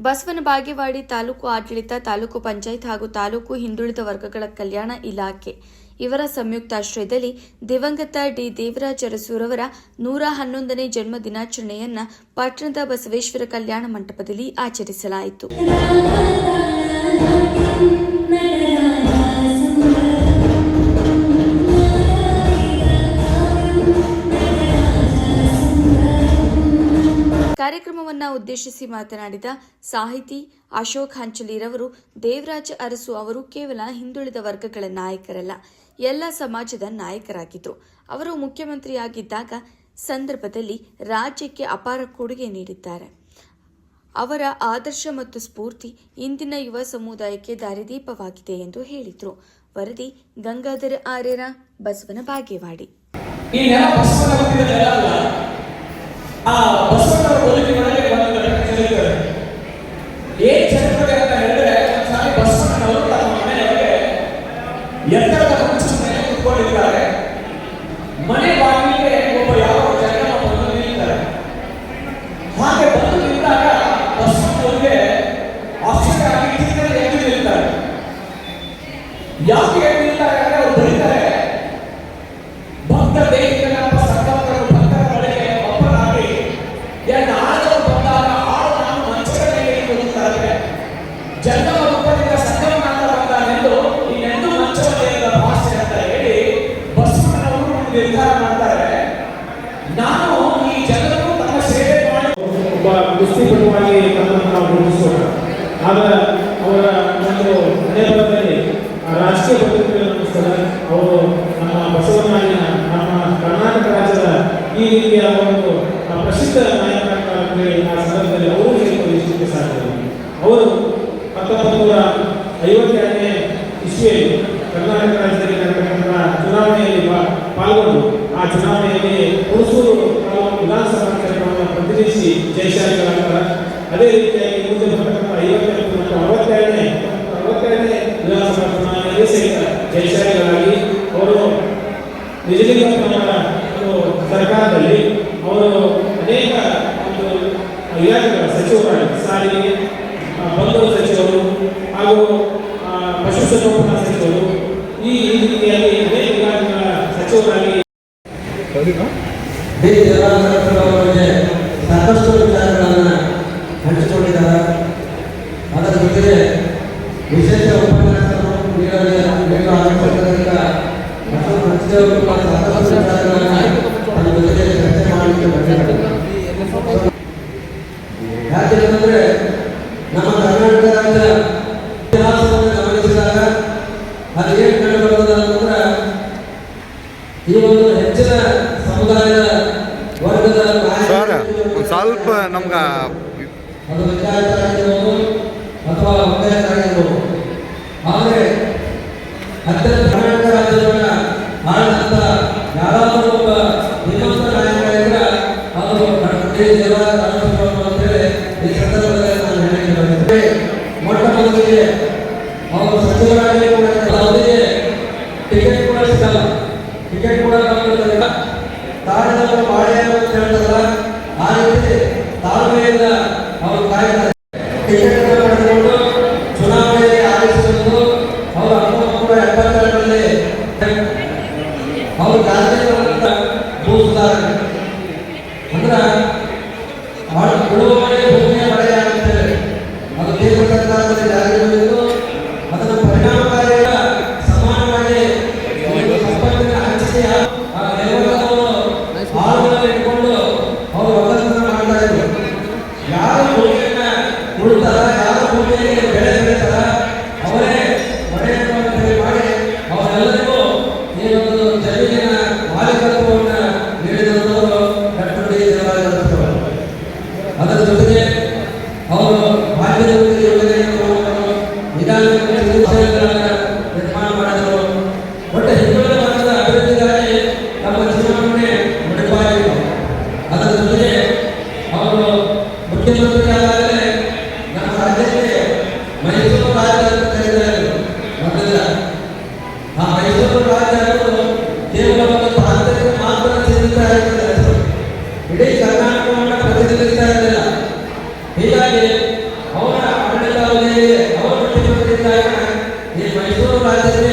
ಬಸವನ ಬಾಗೇವಾಡಿ ತಾಲೂಕು ಆಡಳಿತ, ತಾಲೂಕು ಪಂಚಾಯತ್ ಹಾಗೂ ತಾಲೂಕು ಹಿಂದುಳಿದ ವರ್ಗಗಳ ಕಲ್ಯಾಣ ಇಲಾಖೆ ಇವರ ಸಂಯುಕ್ತಾಶ್ರಯದಲ್ಲಿ ದಿವಂಗತ ಡಿ ದೇವರಾಜ ಅರಸುರವರ 111ನೇ ಜನ್ಮ ದಿನಾಚರಣೆಯನ್ನು ಪಟ್ಟಣದ ಬಸವೇಶ್ವರ ಕಲ್ಯಾಣ ಮಂಟಪದಲ್ಲಿ ಆಚರಿಸಲಾಯಿತು. ಕಾರ್ಯಕ್ರಮವನ್ನು ಉದ್ದೇಶಿಸಿ ಮಾತನಾಡಿದ ಸಾಹಿತಿ ಅಶೋಕ್ ಹಂಚಲಿರವರು, ದೇವರಾಜ ಅರಸು ಅವರು ಕೇವಲ ಹಿಂದುಳಿದ ವರ್ಗಗಳ ನಾಯಕರಲ್ಲ, ಎಲ್ಲ ಸಮಾಜದ ನಾಯಕರಾಗಿದ್ದರು. ಅವರು ಮುಖ್ಯಮಂತ್ರಿಯಾಗಿದ್ದಾಗ ಸಂದರ್ಭದಲ್ಲಿ ರಾಜ್ಯಕ್ಕೆ ಅಪಾರ ಕೊಡುಗೆ ನೀಡಿದ್ದಾರೆ. ಅವರ ಆದರ್ಶ ಮತ್ತು ಸ್ಫೂರ್ತಿ ಇಂದಿನ ಯುವ ಸಮುದಾಯಕ್ಕೆ ದಾರಿದೀಪವಾಗಿದೆ ಎಂದು ಹೇಳಿದರು. ವರದಿ ಗಂಗಾಧರ ಆರ್ಯರ, ಬಸವನ ಬಾಗೇವಾಡಿ. ಬಸವಣ್ಣವರ ಬದುಕಿನೊಳಗೆ ಒಂದು ಘಟನೆ ನಡೆಯುತ್ತದೆ. ಏನ್ ಚರಿತ್ರೆ ಅಂತ ಹೇಳಿದ್ರೆ, ಒಂದ್ಸಾರಿ ಬಸವಣ್ಣನವರು ತಮ್ಮ ಮನೆಯೊಳಗೆ ಎತ್ತರದ ಹಂಚಿನ ಮೇಲೆ ಕುತ್ಕೊಂಡಿದ್ದಾರೆ. ಮನೆ ಬಾಗಿಲಿಗೆ ಒಬ್ಬ ಯಾವ ಜನ ಬಂದು ನಿಲ್ತಾರೆ. ಹಾಗೆ ಬಂದು ನಿಂತಾಗ ಬಸವಣ್ಣವರಿಗೆ ಆಶ್ಚರ್ಯ ಆಗಿ ಕಿತ್ತಲ್ಲಿ ಎದ್ದು ನಿಲ್ತಾರೆ. ಯಾಕೆ ಎದ್ದು ನಿಲ್ತಾರೆ ಅಂದ್ರೆ ಅವರು ಬರೀತಾರೆ, ಭಕ್ತ ದೇಹಿಗಳ ಸಂಕಲ್ಪಗಳು ಭಕ್ತರ ಬಳಿಗೆ ಒಪ್ಪನಾಗಿ ಎರಡು ಆಳುಗಳು ಬಂದಾಗ ಆಳು ನಾನು ಮಂಚದ ಮೇಲೆ ಇರುತ್ತಾರೆ. ಜನ್ಮ ರೂಪದಿಂದ ಸಂಗಮನಾಥ ಬಂದಾನೆಂದು ಇನ್ನೆಂದು ಮಂಚದ ಮೇಲಿನ ಭಾಷೆ ಅಂತ ಹೇಳಿ ಬಸವಣ್ಣನವರು ನಿರ್ಧಾರ ಮಾಡ್ತಾರೆ. ನಾನು ಈ ಜನರು ತಮ್ಮ ಸೇವೆ ಮಾಡಿ ಒಬ್ಬ ಕುಸ್ತಿಪಟುವಾಗಿ ತಮ್ಮನ್ನು ನಾವು ಗುರುತಿಸೋಣ. ಆಗ ಅವರ ಒಂದು ಹಣೆಬರಹದಲ್ಲಿ ರಾಜಕೀಯ ಬದುಕಿನ ಅವರು ನಮ್ಮ ಬಸವನಾಡಿನ, ನಮ್ಮ ಕರ್ನಾಟಕ ರಾಜ್ಯದ ಈ ರೀತಿಯ ಒಂದು ಪ್ರಸಿದ್ಧ ನಾಯಕರಾಗಿ ಆ ಸಂದರ್ಭದಲ್ಲಿ ಅವರು ಸೇರಿಕೊಳ್ಳಿಸಲಿಕ್ಕೆ ಸಾಧ್ಯ. ಅವರು 1952ನೇ ಇಸ್ವಿಯಲ್ಲಿ ಕರ್ನಾಟಕ ರಾಜ್ಯದಲ್ಲಿ ನಡೆದಂತಹ ಚುನಾವಣೆಯಲ್ಲಿ ಪಾಲ್ಗೊಂಡು ಆ ಚುನಾವಣೆಯಲ್ಲಿ ಹುಣಸೂರು ವಿಧಾನಸಭಾ ಕ್ಷೇತ್ರವನ್ನು ಪ್ರತಿನಿಧಿಸಿ ಜಯಶಾಲಿಗಳಾಗ್ತಾರೆ. ಅದೇ ರೀತಿಯಾಗಿ ಮುಂದೆ ಬರ್ತಕ್ಕಂಥ 58 ಮತ್ತು 62ನೇ ವಿಧಾನಸಭಾ ಚುನಾವಣೆಯಲ್ಲಿ ಸಹಿತ ಜಯಶಾಲಿಗಳಾಗಿ ಅವರು ನಿಜಲಿಂಗಪ್ಪನವರ ಸರ್ಕಾರದಲ್ಲಿ ಅವರು ಅನೇಕ ಒಂದು ಇಲಾಖೆಗಳ ಸಚಿವರಾಗಿ, ಸಾರಿಗೆ, ಬಂದರು ಸಚಿವರು ಹಾಗೂ ಪಶುಸಂಗೋಪನಾ ಸಚಿವರು, ಈ ರೀತಿಯಾಗಿ ಅನೇಕ ಇಲಾಖೆಗಳ ಸಚಿವರಾಗಿ ಸಾಕಷ್ಟು ವಿಚಾರಗಳನ್ನು ಹಂಚಿಕೊಂಡಿದ್ದಾರೆ. ಅದರ ಜೊತೆಗೆ ವಿಶೇಷ ಉಪನ್ಯಾಸವನ್ನು ಸಾಕಷ್ಟು ವಿಚಾರಗಳನ್ನು ತನ್ನ ಜೊತೆಗೆ ಚರ್ಚೆ ಮಾಡಲಿಕ್ಕೆ ಬಂದಿದ್ದಾರೆ. ಯಾಕೆಂದರೆ ನಮ್ಮ ಕರ್ನಾಟಕ ರಾಜ್ಯ ಇತಿಹಾಸವನ್ನು ಗಮನಿಸಿದಾಗ ಅದು ಏನು ಕಂಡುಬರುತ್ತದೆ ಅಂತಂದ್ರೆ, ಈ ಒಂದು ಹೆಚ್ಚಿನ ಸಮುದಾಯದ ವರ್ಗದ ಸ್ವಲ್ಪ ನಮ್ಗೆ ಅದು ವಿಚಾರವಾಗಿರ್ಬೋದು ಅಥವಾ ಒತ್ತಾಯವಾಗಿರ್ಬೋದು. ಆದರೆ ಅತ್ಯಂತ ಕರ್ನಾಟಕ ರಾಜ್ಯದ ಆಡಳಿತ ಯಾರಾದರೂ ಒಬ್ಬ ಶ್ರೀಮಂತ ನಾಯಕರಾಗಿದ್ರೆ ಅವರು ದೇವರಾಜ ಅರಸು ಅಂತೇಳಿ ಈ ಸಂದರ್ಭದಲ್ಲಿ ನಾನು ಹೇಳಿಕೆ ಬಂದಿದ್ದೆ. ಮೊಟ್ಟ ಮೊದಲಿಗೆ ಅವರು ಸಚಿವರಾಗಿ ಕೂಡ ಅವರಿಗೆ ಟಿಕೆಟ್ ಕೂಡ ಸಿಗಲ್ಲ, ಟಿಕೆಟ್ ಕೂಡ ತಾಳಿದವರು ಬಾಳೆಯನ್ನು ಅಂತ ಹೇಳ್ತಾರಲ್ಲ, ಆ ರೀತಿ ತಾಳ್ಮೆಯಿಂದ ಅವರು ಕಾಯ್ತಾರೆ. ಟಿಕೆಟ್ ಪಡೆದುಕೊಂಡು ಚುನಾವಣೆಯಲ್ಲಿ ಆರಿಸಿಕೊಂಡು ಅವರು 1972ರಲ್ಲಿ ಅವರು ಜಾತಿಗಳನ್ನು ಭೂಸುತ್ತಾರೆ. ಅಂದ್ರೆ ಉಳುವಳಿ ಭೂಮಿಯ ಬಳೆ ಆಗುತ್ತೇವೆ. ಅದು ಕೇಂದ್ರ ಸರ್ಕಾರದಲ್ಲಿ ಜಾರಿಗೆ ಬಂದಿದ್ದು, ಅದನ್ನು ಪರಿಣಾಮಕಾರಿಯಾದ ಸಮಾನವಾಗಿ ಸಂಪತ್ತಿನ ಹಂಚಿಕೆಯ ಆಳುಗಳನ್ನು ಇಟ್ಕೊಂಡು ಅವರು ಒಕ್ಕಲತನ ಮಾಡ್ತಾ ಇದ್ರು. ಯಾರು ಭೂಮಿಯನ್ನ ಉಳ್ತಾರ, ಯಾರು ಭೂಮಿಯಲ್ಲಿ ಬೆಳೆ ಬೆಳೀತಾರ ಅವರೇ ಒಡೆಯನ್ನು ಮಾಡಿ ಅವರೆಲ್ಲರಿಗೂ ಈ ಒಂದು ಜಮೀನಿನ ಮಾಲೀಕತ್ವವನ್ನು ನೀಡಿದಂಥವರು ಡಾಕ್ಟರ್ ಡಿ ದೇವರಾಜ ಅರಸು. ಅದರ ಜೊತೆಗೆ ಅವರು ಭಾಗ್ಯದ ಯೋಜನೆಯನ್ನು ವಿಧಾನಗಳನ್ನು ನಿರ್ಮಾಣ ಮಾಡಿದರು. ಒಟ್ಟು ಹಿಂದುಳಿದ ವರ್ಗದ ಅಭಿವೃದ್ಧಿಗಾಗಿ ನಮ್ಮ ಜೀವನವನ್ನೇ ಮುಡಿಪಾಗಿತ್ತು. ಅದರ ಜೊತೆಗೆ ಅವರು ಮುಖ್ಯಮಂತ್ರಿ ಆದಾಗಲೇ ನಮ್ಮ ರಾಜ್ಯಕ್ಕೆ ಮೈಸೂರು ರಾಜ್ಯ ಅಂತ ಕರೆದಿದ್ದಾರೆ. ಮೊದಲಿಲ್ಲ ಆ ಮೈಸೂರು ರಾಜ್ಯ ಅನ್ನೋದು ಕೇವಲ ಒಂದು ಪ್ರಾಂತ್ಯಕ್ಕೆ ಮಾತ್ರ ಸೀಮಿತ ಆಗಿರ್ತದೆ, ಇಡೀ ಕರ್ನಾಟಕವನ್ನು ಪ್ರತಿನಿಧಿಸ್ತಾ ಇರಲಿಲ್ಲ. ಹೀಗಾಗಿ ಅವರ ಮುಖ್ಯಮಂತ್ರಿಗಳಾಗ ಈ ಮೈಸೂರು ರಾಜ್ಯಕ್ಕೆ